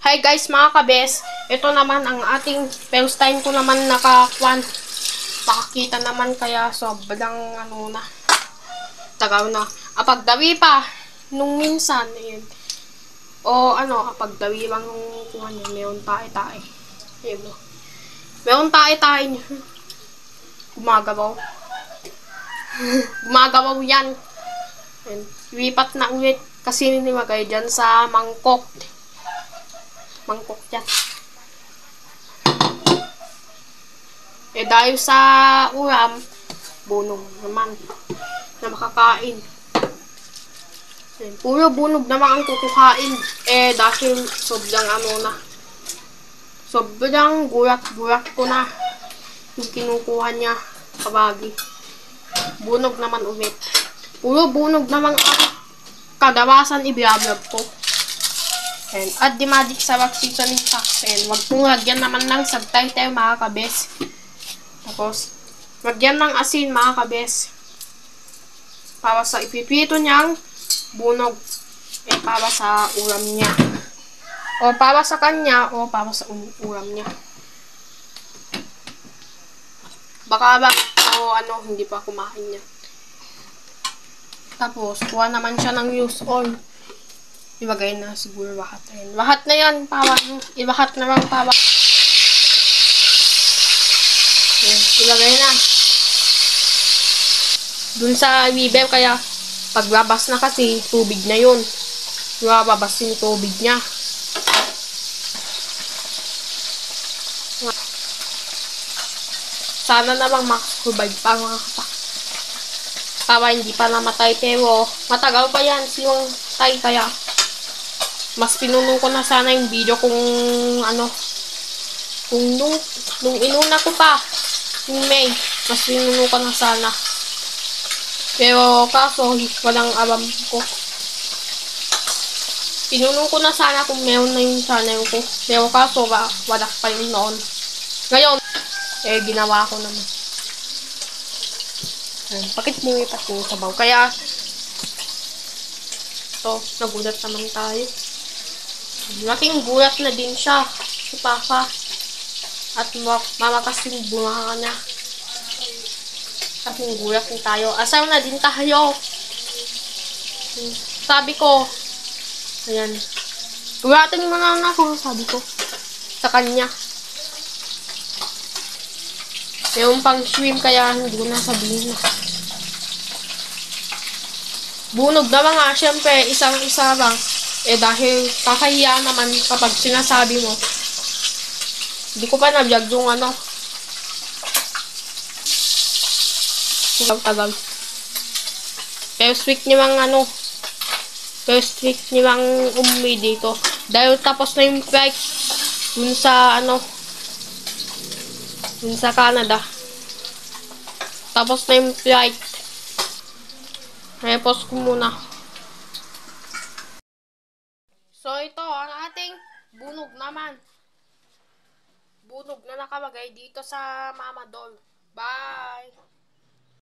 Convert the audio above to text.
Hi guys mga kabes, ito naman ang ating first time ko naman makakita naman kaya sobrang na, tagaw na. Apagdawi pa, nung minsan, yun. O apagdawi lang nung kuha niya, mayroon tae-tae. Yun o. Mayroon tae-tae niya. Gumagabaw. Gumagabaw yan. Yun. Lipat na ulit kasi nilagay dyan sa mangkok. Mangkok yan. Dahil sa ulam, bunog naman na makakain. Puro bunog naman ang kukuhain. Dahil sobrang gulat-gulat ko na yung kinukuha niya kabagi. Bunog naman ulit. Puro bunog naman ang kadawasan i-vlog ko. At di magic sa seasoning pack. Wag mong lagyan naman ng subtitle mga kabes. Tapos, lagyan ng asin mga kabes. Para sa ipipito niyang bunog. Para sa ulam niya. O para sa kanya, o para sa ulam niya. Baka ba, hindi pa kumain niya. Tapos, kuha naman siya ng use oil. Ibagay na siguro lahat na yan. Lahat na yan, ilahat na lang para. Yan, ilagay na. Dun sa bibel, kaya paglabas na kasi, tubig na yun. Babas yung tubig niya. Sana namang makasurvive pa mga kapak. Para hindi pa namatay, pero matagal pa yan yung tay, kaya mas pinunong ko na sana yung video kung nung inuna ko pa yung May, mas pinunong ko na sana, pero kaso walang alam ko. Pinunong ko na sana kung meron na yung channel ko, pero kaso wala pa yung noon. Ngayon ginawa ko naman. Bakit nilipat yung sabaw? Kaya nagulat naman tayo. Laking gulat na din siya si Papa. At mamakas yung bunga na. Laking gulat din tayo. Asal na din tayo. Sabi ko, ayan. Gulatin mo na ako, sabi ko. Sa kanya. Mayroon pang shrimp, kaya hindi ko na sabihin na. Bunog na nga, syempre, isang-isa lang. Dahil kakahiya naman kapag sinasabi mo. Hindi ko pa na-vlog yung tagal. Pero strict nilang umuwi dito. Dahil tapos na yung flight dun sa Canada. Tapos na yung flight. Repos ko muna. So, ito ang ating bunog naman. Bunog na nakalagay dito sa Mama Doll. Bye!